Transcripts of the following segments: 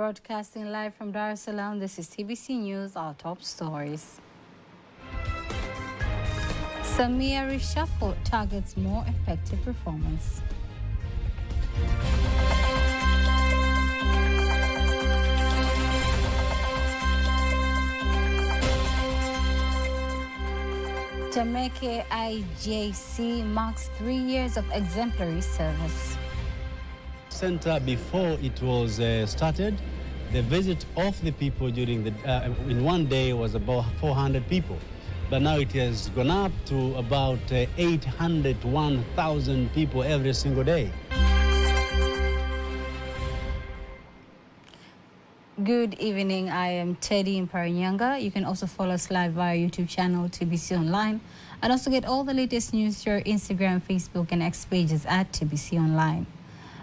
Broadcasting live from Dar es Salaam, this is TBC News, our top stories. Samia reshuffle targets more effective performance. Temeke IJC marks 3 years of exemplary service. Center before it was started, the visit of the people during the in one day was about 400 people, but now it has gone up to about 801,000 people every single day. Good evening, I am Teddy Mparinyanga. You can also follow us live via YouTube channel TBC Online, and also get all the latest news through our Instagram, Facebook and X pages at TBC Online.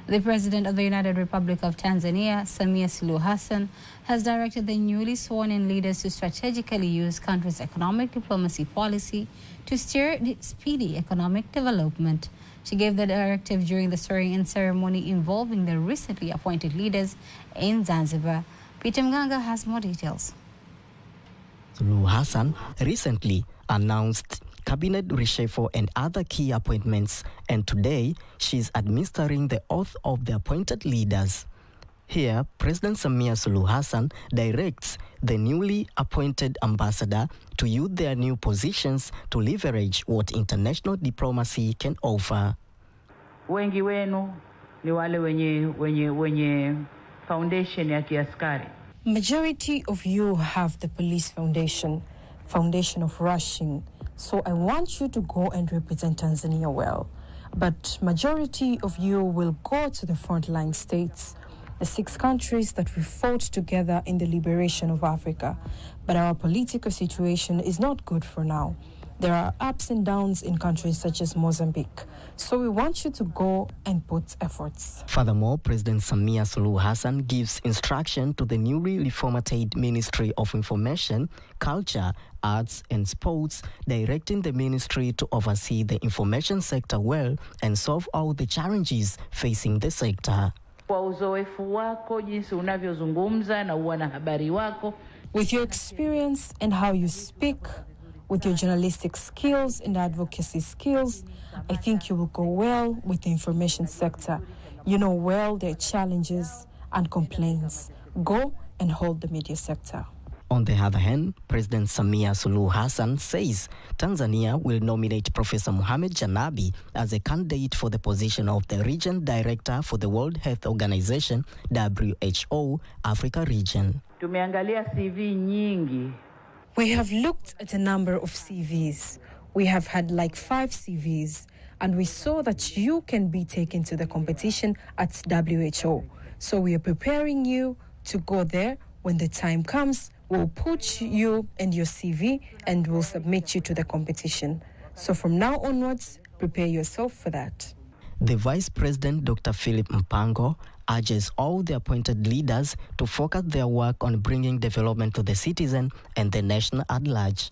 The President of the United Republic of Tanzania, Samia Suluhu Hassan, has directed the newly sworn-in leaders to strategically use country's economic diplomacy policy to steer speedy economic development. She gave the directive during the swearing-in ceremony involving the recently appointed leaders in Zanzibar. Peter Mganga has more details. Suluhu Hassan recently announced cabinet reshuffle and other key appointments, and today she's administering the oath of the appointed leaders. Here, President Samia Suluhu Hassan directs the newly appointed ambassador to use their new positions to leverage what international diplomacy can offer. Wengi wenu ni wale wenye foundation ya kiaskari. Majority of you have the police foundation of rushing. So I want you to go and represent Tanzania well. But majority of you will go to the frontline states, the 6 countries that we fought together in the liberation of Africa. But our political situation is not good for now. There are ups and downs in countries such as Mozambique. So we want you to go and put efforts. Furthermore, President Samia Suluhu Hassan gives instruction to the newly reformatted Ministry of Information, Culture, Arts and Sports, directing the ministry to oversee the information sector well and solve all the challenges facing the sector. With your experience and how you speak, with your journalistic skills and advocacy skills, I think you will go well with the information sector. You know well their challenges and complaints. Go and hold the media sector. On the other hand, President Samia Suluhu Hassan says Tanzania will nominate Professor Mohamed Janabi as a candidate for the position of the Region Director for the World Health Organization, WHO, Africa Region. Tumeangalia CV nyingi. We have looked at a number of CVs. We have had like 5 CVs, and we saw that you can be taken to the competition at WHO. So we are preparing you to go there. When the time comes, we'll put you and your CV and we'll submit you to the competition. So from now onwards, prepare yourself for that. The Vice President, Dr. Philip Mpango, urges all the appointed leaders to focus their work on bringing development to the citizen and the nation at large.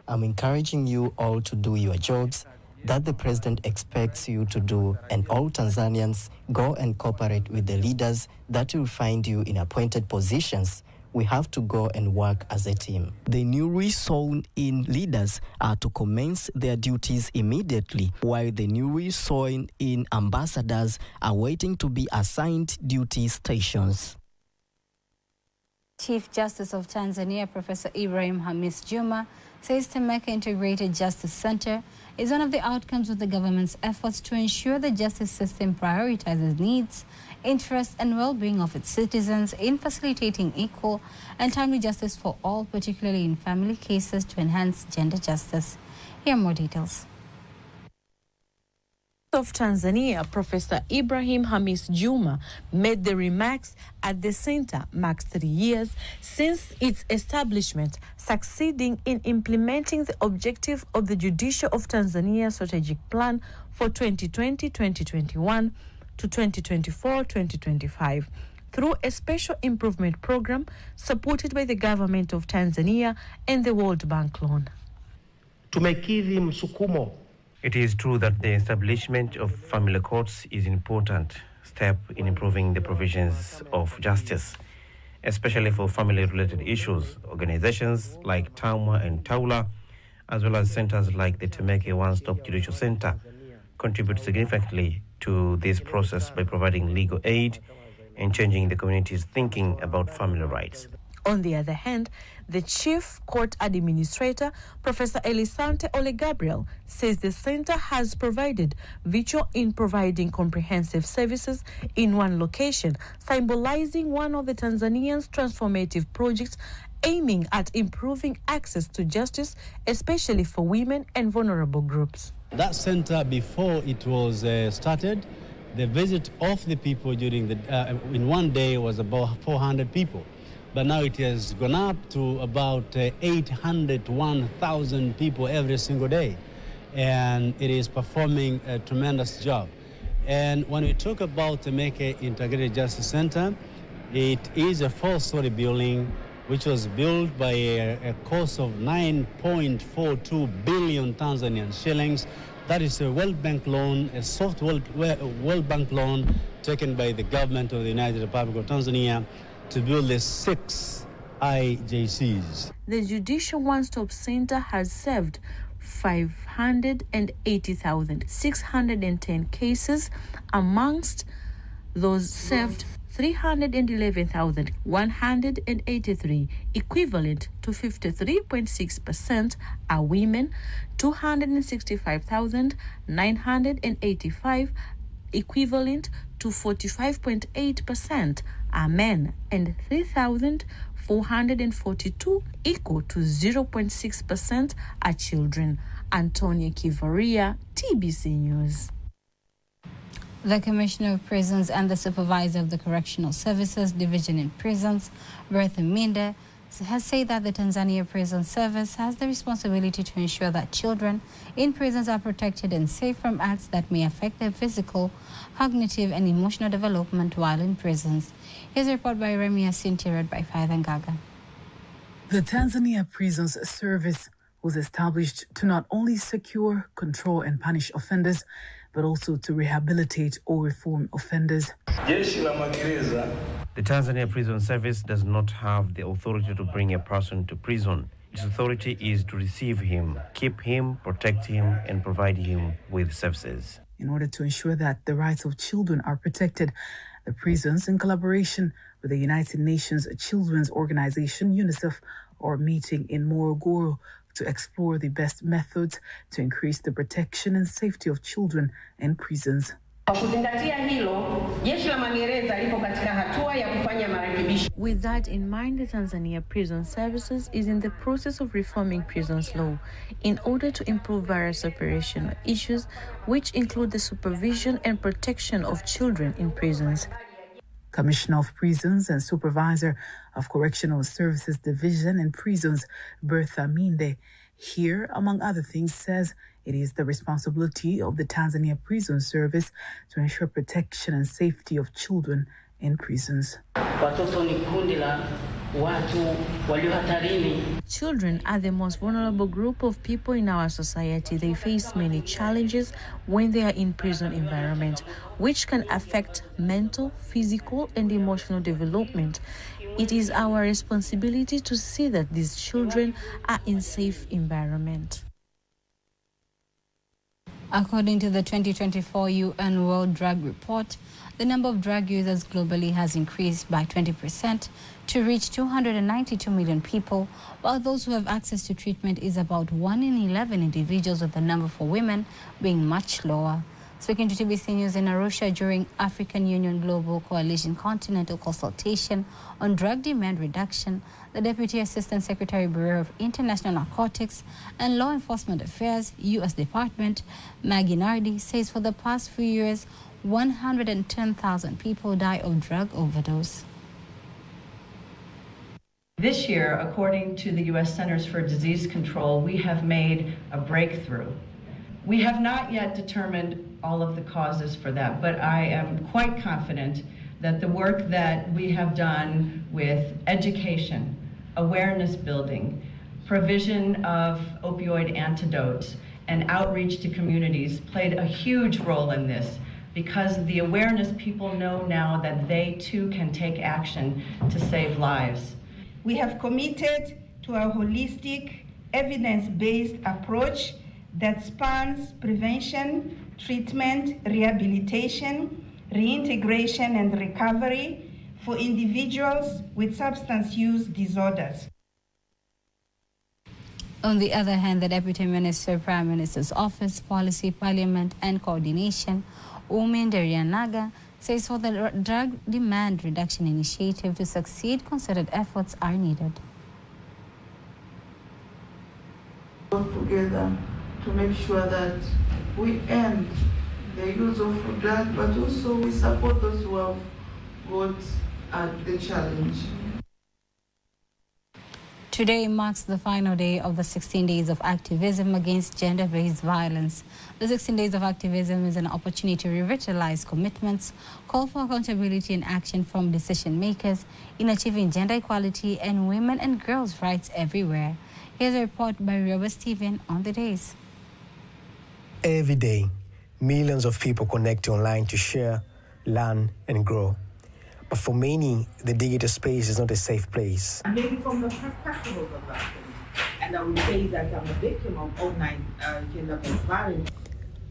I'm encouraging you all to do your jobs that the President expects you to do, and all Tanzanians go and cooperate with the leaders that will find you in appointed positions. We have to go and work as a team. The newly sworn-in leaders are to commence their duties immediately, while the newly sworn-in ambassadors are waiting to be assigned duty stations. Chief Justice of Tanzania, Professor Ibrahim Hamis Juma, says Temeke Integrated Justice Center is one of the outcomes of the government's efforts to ensure the justice system prioritizes needs, interests and well-being of its citizens in facilitating equal and timely justice for all, particularly in family cases, to enhance gender justice. Here are more details. Of Tanzania, Professor Ibrahim Hamis Juma made the remarks at the center marks 3 years since its establishment, succeeding in implementing the objective of the Judicial of Tanzania Strategic Plan for 2020-2021 to 2024-2025 through a special improvement program supported by the government of Tanzania and the World Bank loan. It is true that the establishment of family courts is important step in improving the provisions of justice, especially for family-related issues. Organizations like TAMWA and TAULA, as well as centers like the Temeke One-Stop Judicial Center, contribute significantly to this process by providing legal aid and changing the community's thinking about family rights. On the other hand, the Chief Court Administrator, Professor Elisante Ole Gabriel, says the center has provided virtue in providing comprehensive services in one location, symbolizing one of the Tanzanians' transformative projects aiming at improving access to justice, especially for women and vulnerable groups. That center, before it was started, the visit of the people during in one day was about 400 people. But now it has gone up to about 800 to 1,000 people every single day. And it is performing a tremendous job. And when we talk about the Temeke Integrated Justice Center, it is a 4-story building which was built by a cost of 9.42 billion Tanzanian shillings. That is a World Bank loan, a soft World Bank loan taken by the government of the United Republic of Tanzania to build the 6 IJCs. The Judicial One-Stop Center has served 580,610 cases. Amongst those served, 311,183, equivalent to 53.6%, are women. 265,985, equivalent to 45.8%, are men, and 3,442, equal to 0.6%, are children. Antonia Kivaria, TBC News. The Commissioner of Prisons and the Supervisor of the Correctional Services Division in Prisons, Bertha Minde, has said that the Tanzania Prison Service has the responsibility to ensure that children in prisons are protected and safe from acts that may affect their physical, cognitive, and emotional development while in prisons. Here's a report by Remia Sinti, read by Faithan Gaga. The Tanzania Prisons Service was established to not only secure, control, and punish offenders, but also to rehabilitate or reform offenders. The Tanzania Prison Service does not have the authority to bring a person to prison. Its authority is to receive him, keep him, protect him, and provide him with services. In order to ensure that the rights of children are protected, the prisons, in collaboration with the United Nations Children's Organization, UNICEF, are meeting in Morogoro to explore the best methods to increase the protection and safety of children in prisons. With that in mind, the Tanzania Prison Services is in the process of reforming prisons law in order to improve various operational issues, which include the supervision and protection of children in prisons. Commissioner of Prisons and Supervisor of Correctional Services Division in Prisons, Bertha Minde, here, among other things, says it is the responsibility of the Tanzania Prison Service to ensure protection and safety of children in prisons. Children are the most vulnerable group of people in our society. They face many challenges when they are in prison environment, which can affect mental, physical, and emotional development. It is our responsibility to see that these children are in safe environment. According to the 2024 UN World Drug Report, the number of drug users globally has increased by 20% to reach 292 million people, while those who have access to treatment is about 1 in 11 individuals, with the number for women being much lower. Speaking to TBC News in Arusha during African Union Global Coalition Continental Consultation on Drug Demand Reduction, the Deputy Assistant Secretary, Bureau of International Narcotics and Law Enforcement Affairs, U.S. Department, Maggie Nardi, says for the past few years, 110,000 people die of drug overdose. This year, according to the U.S. Centers for Disease Control, we have made a breakthrough. We have not yet determined all of the causes for that, but I am quite confident that the work that we have done with education, awareness building, provision of opioid antidotes, and outreach to communities played a huge role in this. because the awareness people know now that they too can take action to save lives. We have committed to a holistic, evidence-based approach that spans prevention, treatment, rehabilitation, reintegration, and recovery for individuals with substance use disorders. On the other hand, the Deputy Minister, Prime Minister's Office, Policy, Parliament and Coordination, Umi Nderianaga, says for the drug demand reduction initiative to succeed, concerted efforts are needed. Work together to make sure that we end the use of drug, but also we support those who have got the challenge. Today marks the final day of the 16 days of activism against gender-based violence. The 16 days of activism is an opportunity to revitalize commitments, call for accountability and action from decision makers in achieving gender equality and women and girls' rights everywhere. Here's a report by Robert Stephen on the days. Every day, millions of people connect online to share, learn, and grow. But for many, the digital space is not a safe place. Maybe from the perspective of the victim, and I would say that I'm a victim of online gender-based violence.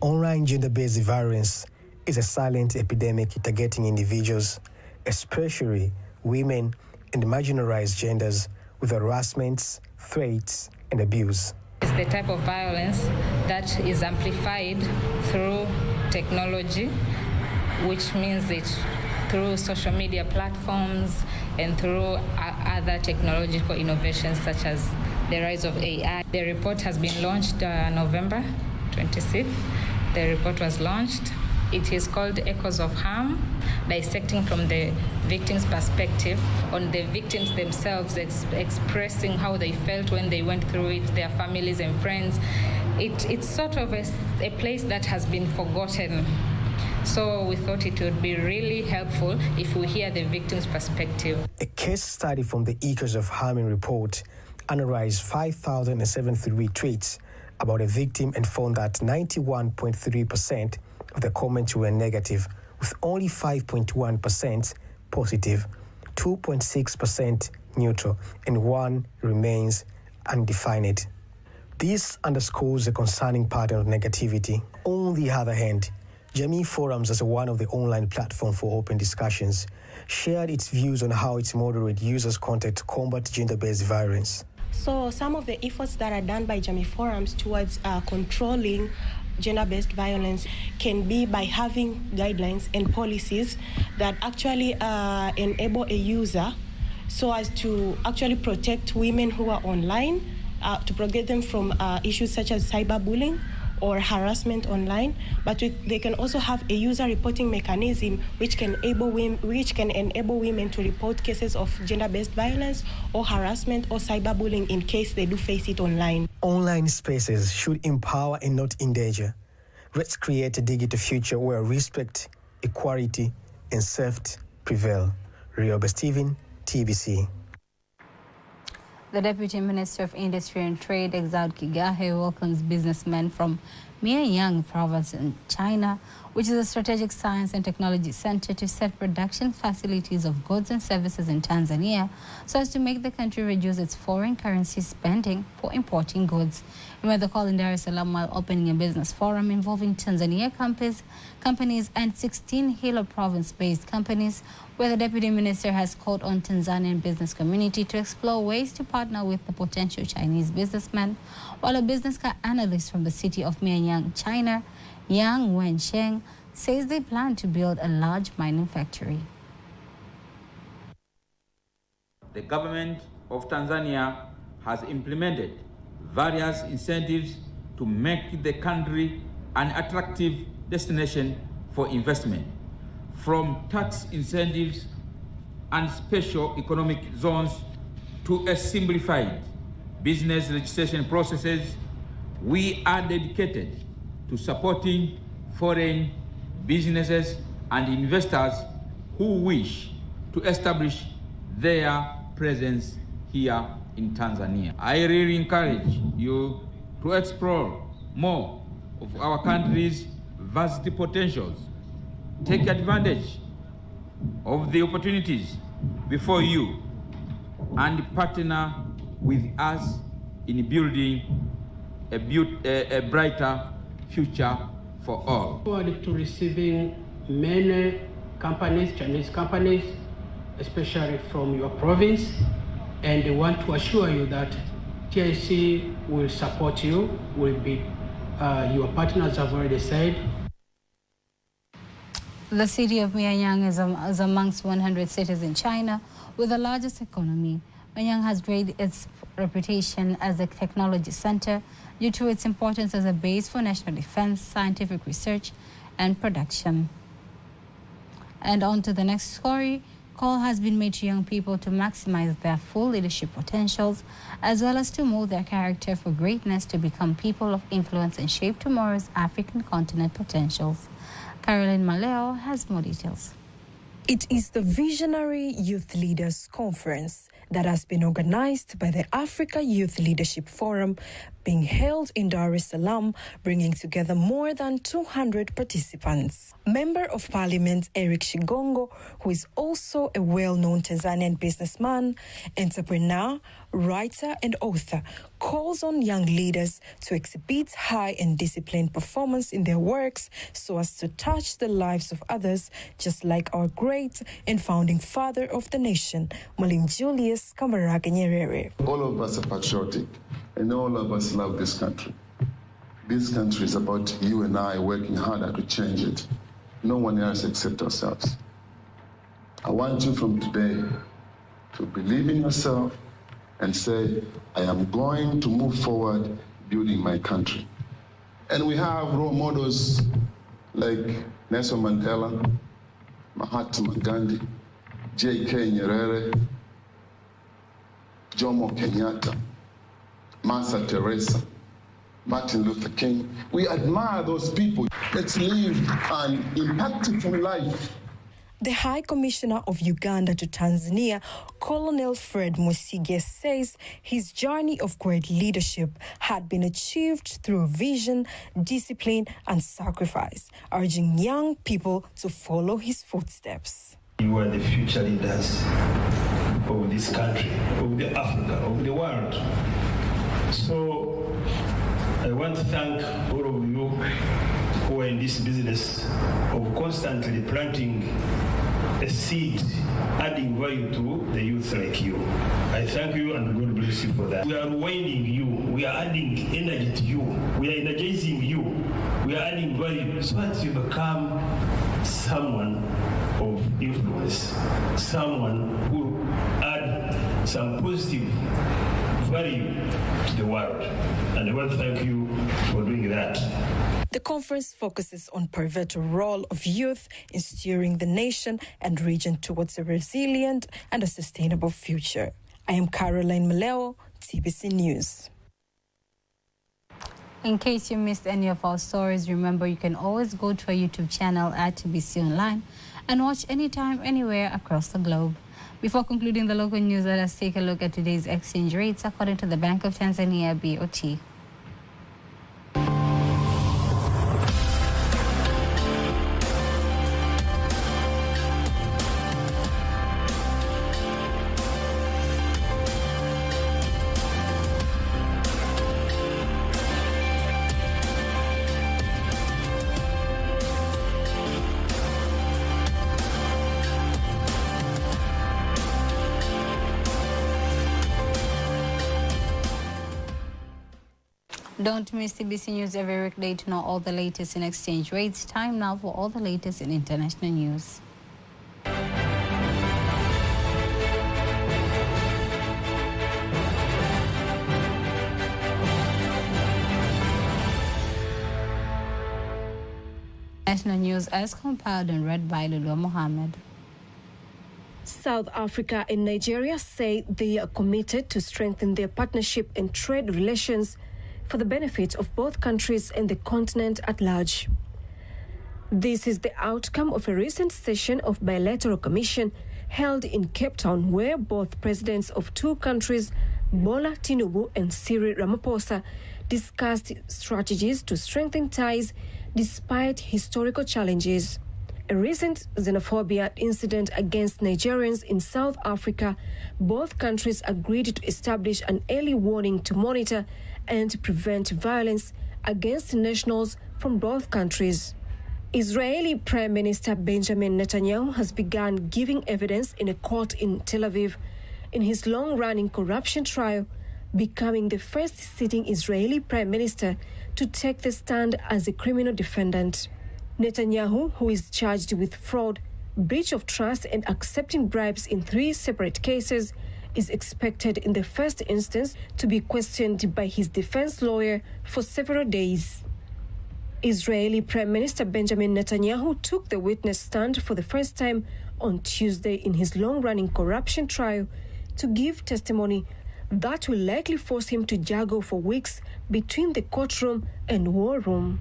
Online gender-based violence is a silent epidemic targeting individuals, especially women and marginalized genders, with harassments, threats, and abuse. It's the type of violence that is amplified through technology, which means it's through social media platforms and through other technological innovations such as the rise of AI. The report has been launched November 26th. The report was launched. It is called Echoes of Harm, dissecting from the victim's perspective on the victims themselves, expressing how they felt when they went through it, their families and friends. It's sort of a place that has been forgotten. So we thought it would be really helpful if we hear the victim's perspective. A case study from the Echoes of Harm report analyzed 5,073 tweets about a victim and found that 91.3% of the comments were negative, with only 5.1% positive, 2.6% neutral, and 1 remains undefined. This underscores a concerning pattern of negativity. On the other hand, Jamii Forums, as one of the online platforms for open discussions, shared its views on how its moderate users' content to combat gender-based violence. So some of the efforts that are done by Jamii Forums towards controlling gender-based violence can be by having guidelines and policies that actually enable a user so as to actually protect women who are online, to protect them from issues such as cyberbullying or harassment online, but they can also have a user reporting mechanism which can enable women to report cases of gender-based violence or harassment or cyberbullying in case they do face it online. Online spaces should empower and not endanger. Let's create a digital future where respect, equality, and safety prevail. Rioba Stephen, TBC. The Deputy Minister of Industry and Trade, Exaud Kigahe, welcomes businessmen from Mianyang province in China, which is a strategic science and technology center to set production facilities of goods and services in Tanzania so as to make the country reduce its foreign currency spending for importing goods. He made the call in Dar es Salaam while opening a business forum involving Tanzania companies and 16 Hilo province-based companies, where the Deputy Minister has called on Tanzanian business community to explore ways to partner with the potential Chinese businessmen, while a business analyst from the city of Mianyang, China, Yang Wensheng, says they plan to build a large mining factory. The government of Tanzania has implemented various incentives to make the country an attractive destination for investment, from tax incentives and special economic zones to a simplified business registration processes. We are dedicated to supporting foreign businesses and investors who wish to establish their presence here in Tanzania. I really encourage you to explore more of our country's vast potentials take advantage of the opportunities before you and partner with us in building a brighter future for all. Forward to receiving many companies, Chinese companies, especially from your province, and they want to assure you that TIC will support you, will be your partners, have already said. The city of Mianyang is amongst 100 cities in China with the largest economy. Mianyang has gained its reputation as a technology center due to its importance as a base for national defense, scientific research, and production. And on to the next story. Call has been made to young people to maximize their full leadership potentials, as well as to mold their character for greatness to become people of influence and shape tomorrow's African continent potentials. Caroline Maleo has more details. It is the Visionary Youth Leaders Conference that has been organized by the Africa Youth Leadership Forum, being held in Dar es Salaam, bringing together more than 200 participants. Member of Parliament Eric Shigongo, who is also a well-known Tanzanian businessman, entrepreneur, writer, and author, calls on young leaders to exhibit high and disciplined performance in their works so as to touch the lives of others, just like our great and founding father of the nation, Mwalimu Julius Kambarage Nyerere. All of us are patriotic, and all of us love this country. This country is about you and I working harder to change it. No one else except ourselves. I want you from today to believe in yourself and say, I am going to move forward building my country. And we have role models like Nelson Mandela, Mahatma Gandhi, J.K. Nyerere, Jomo Kenyatta, Mother Teresa, Martin Luther King. We admire those people. Let's live an impactful life. The High Commissioner of Uganda to Tanzania, Colonel Fred Musige, says his journey of great leadership had been achieved through vision, discipline, and sacrifice, urging young people to follow his footsteps. You are the future leaders of this country, of the Africa, of the world. So I want to thank all of you who are in this business of constantly planting a seed, adding value to the youth like you. I thank you and God bless you for that. We are winding you, we are adding energy to you, we are energizing you, we are adding value so that you become someone of influence, someone who add some positive value to the world. And I want to thank you for doing that. The conference focuses on pivotal role of youth in steering the nation and region towards a resilient and a sustainable future. I am Caroline Maleo, TBC News. In case you missed any of our stories, remember you can always go to our YouTube channel at TBC Online and watch anytime, anywhere across the globe. Before concluding the local news, let us take a look at today's exchange rates according to the Bank of Tanzania, BOT. Don't miss TBC News every weekday to know all the latest in exchange rates. Time now for all the latest in international news. National news as compiled and read by Lulu Mohammed. South Africa and Nigeria say they are committed to strengthen their partnership and trade relations for the benefit of both countries and the continent at large. This is the outcome of a recent session of bilateral commission held in Cape Town, where both presidents of two countries, Bola Tinubu and Cyril Ramaphosa, discussed strategies to strengthen ties despite historical challenges. a recent xenophobia incident against Nigerians in South Africa, both countries agreed to establish an early warning to monitor and prevent violence against nationals from both countries. Israeli Prime Minister Benjamin Netanyahu has begun giving evidence in a court in Tel Aviv in his long-running corruption trial, becoming the first sitting Israeli Prime Minister to take the stand as a criminal defendant. Netanyahu, who is charged with fraud, breach of trust and accepting bribes in 3 separate cases, is expected in the first instance to be questioned by his defense lawyer for several days. Israeli Prime Minister Benjamin Netanyahu took the witness stand for the first time on Tuesday in his long-running corruption trial to give testimony that will likely force him to juggle for weeks between the courtroom and war room.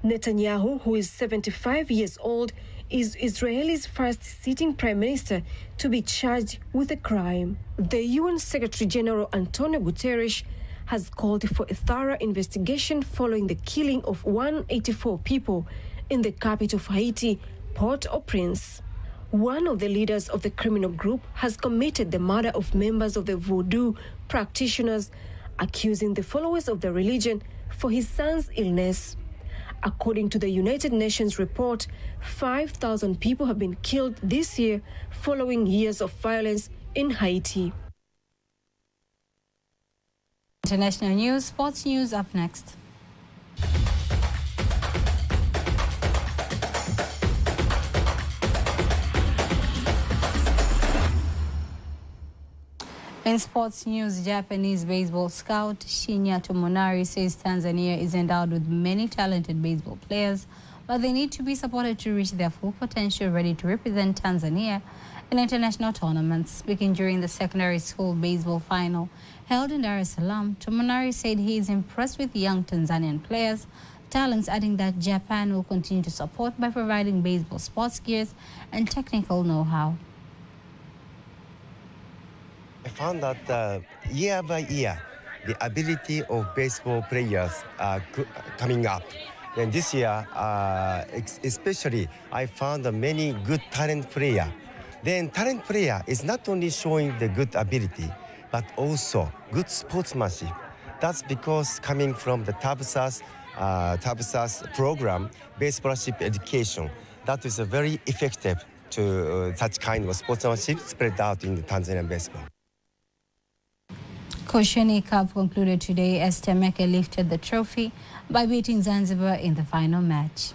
Netanyahu, who is 75 years old, is Israel's first sitting prime minister to be charged with a crime. The UN Secretary General Antonio Guterres has called for a thorough investigation following the killing of 184 people in the capital of Haiti, Port-au-Prince. One of the leaders of the criminal group has committed the murder of members of the voodoo practitioners, accusing the followers of the religion for his son's illness. According to the United Nations report, 5,000 people have been killed this year following years of violence in Haiti. International news, sports news up next. In sports news, Japanese baseball scout Shinya Tomonari says Tanzania is endowed with many talented baseball players, but they need to be supported to reach their full potential, ready to represent Tanzania in international tournaments. Speaking during the secondary school baseball final held in Dar es Salaam, Tomonari said he is impressed with young Tanzanian players' talents, adding that Japan will continue to support by providing baseball sports gears and technical know-how. I found that year by year, the ability of baseball players are coming up. And this year, especially, I found many good talent players. Then talent player is not only showing the good ability, but also good sportsmanship. That's because coming from the TABSAS program, baseballship education, that is very effective to such kind of sportsmanship spread out in the Tanzanian baseball. Kosheni Cup concluded today as Temeke lifted the trophy by beating Zanzibar in the final match.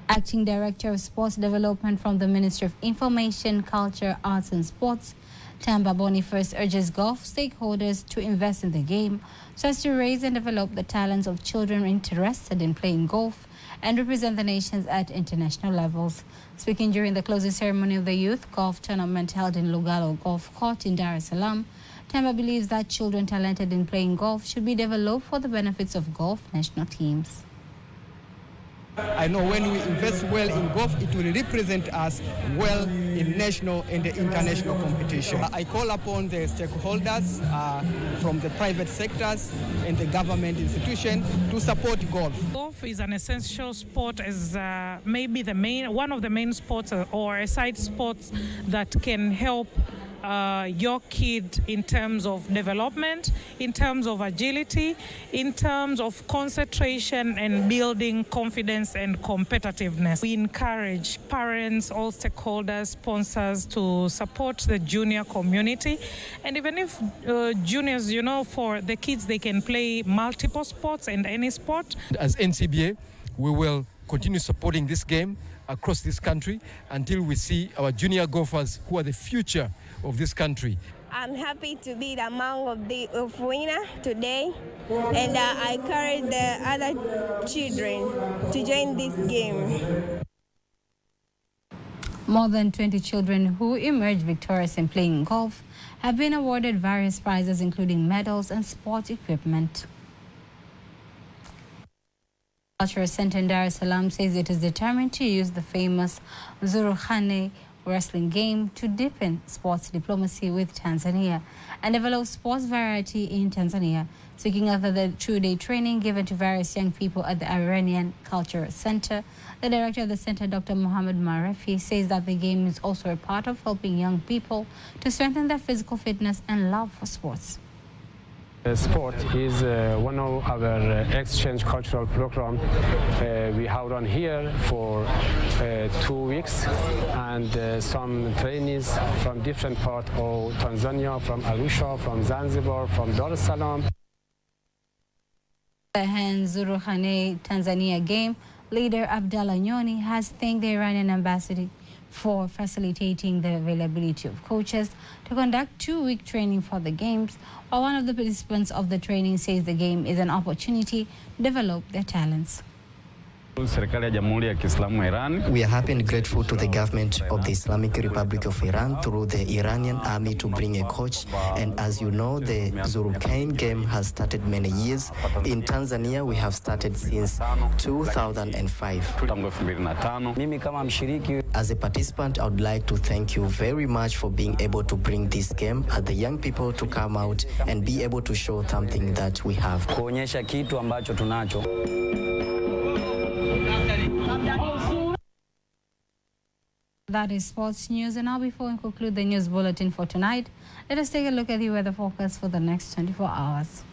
Acting Director of Sports Development from the Ministry of Information, Culture, Arts and Sports, Tamba Boniface urges golf stakeholders to invest in the game so as to raise and develop the talents of children interested in playing golf and represent the nations at international levels. Speaking during the closing ceremony of the youth golf tournament held in Lugalo Golf Court in Dar es Salaam, Tamba believes that children talented in playing golf should be developed for the benefits of golf national teams. I know when we invest well in golf, it will represent us well in national and international competition. I call upon the stakeholders from the private sectors and the government institution to support golf. Golf is an essential sport as maybe one of the main sports or a side sports that can help your kid in terms of development, in terms of agility, in terms of concentration and building confidence and competitiveness. We encourage parents, all stakeholders, sponsors to support the junior community. And even if juniors, for the kids, they can play multiple sports and any sport. As NCBA, we will continue supporting this game across this country until we see our junior golfers who are the future of this country. I'm happy to be among the winner today, and I encourage the other children to join this game. More than 20 children who emerged victorious in playing golf have been awarded various prizes, including medals and sports equipment. Cultural Center in Dar es Salaam says it is determined to use the famous Zurukhane wrestling game to deepen sports diplomacy with Tanzania and develop sports variety in Tanzania. Speaking after the two-day training given to various young people at the Iranian Cultural Center, the director of the center, Dr. Mohammed Marefi, says that the game is also a part of helping young people to strengthen their physical fitness and love for sports. Sport is one of our exchange cultural program. We have run here for 2 weeks, and some trainees from different parts of Tanzania, from Arusha, from Zanzibar, from Dar es Salaam. The Zuru Khane Tanzania game leader Abdallah Nyoni has thanked the Iranian ambassador for facilitating the availability of coaches to conduct 2-week training for the games, while one of the participants of the training says the game is an opportunity to develop their talents. We are happy and grateful to the government of the Islamic Republic of Iran through the Iranian army to bring a coach. And as you know, the Zuru Khane game has started many years. In Tanzania, we have started since 2005. As a participant, I would like to thank you very much for being able to bring this game at the young people to come out and be able to show something that we have. That is sports news. And now, before we conclude the news bulletin for tonight, let us take a look at the weather forecast for the next 24 hours.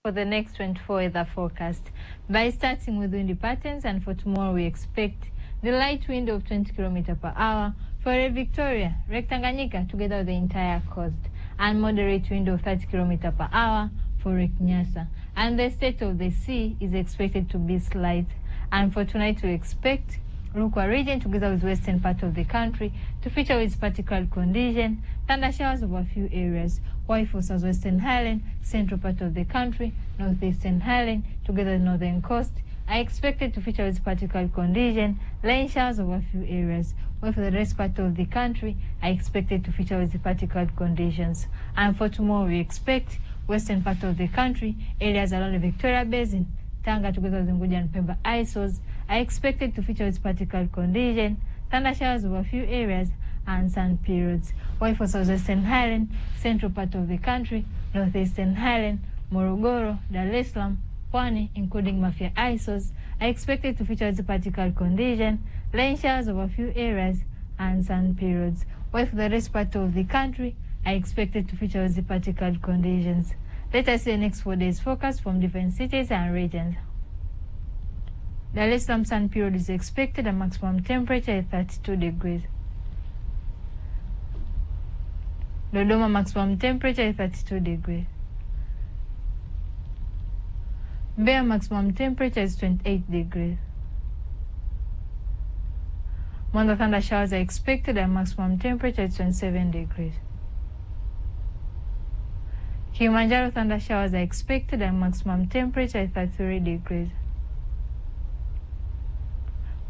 For the next 24 weather forecast, by starting with windy patterns, and for tomorrow we expect the light wind of 20 km per hour for Victoria, Lake Tanganyika together with the entire coast, and moderate wind of 30 km per hour for Lake Nyasa. And the state of the sea is expected to be slight. And for tonight we expect Rukwa region together with western part of the country to feature with particular condition, thunder showers over a few areas, while for southwestern Highland, central part of the country, northeastern Highland together with northern coast are expected to feature with particular condition, rain showers over a few areas, while for the rest part of the country are expected to feature with particular conditions. And for tomorrow we expect western part of the country, areas around the Victoria Basin, Tanga together with Unguja and Pemba ISOs are expected to feature with particular condition, thunder showers over a few areas, and sun periods. While for southwestern Highland, central part of the country, northeastern Highland, Morogoro, Dar es Salaam, Pwani, including Mafia ISOs, are expected to feature with particular condition, rain showers over a few areas, and sun periods. While for the rest part of the country are expected to feature with particular conditions. Let us see the next 4 days forecast from different cities and regions. Dar es Salaam sun period is expected, a maximum temperature at 32 degrees. Dodoma maximum temperature at 32 degrees. Mbeya maximum temperature is 28 degrees. Mwanza thunder showers are expected, a maximum temperature is 27 degrees. Kilimanjaro thunder showers are expected, and maximum temperature is 33 degrees.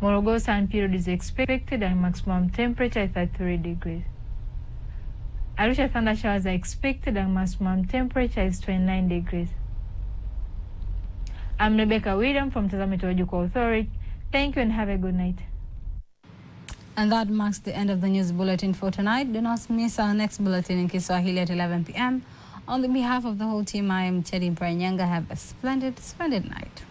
Morogoro sun period is expected, and maximum temperature is 33 degrees. Arusha thunder showers are expected, and maximum temperature is 29 degrees. I'm Rebecca William from Tanzania Meteorological Authority. Thank you and have a good night. And that marks the end of the news bulletin for tonight. Do not miss our next bulletin in Kiswahili at 11 p.m. On behalf of the whole team, I am Teddy Mparanyanga. Have a splendid night.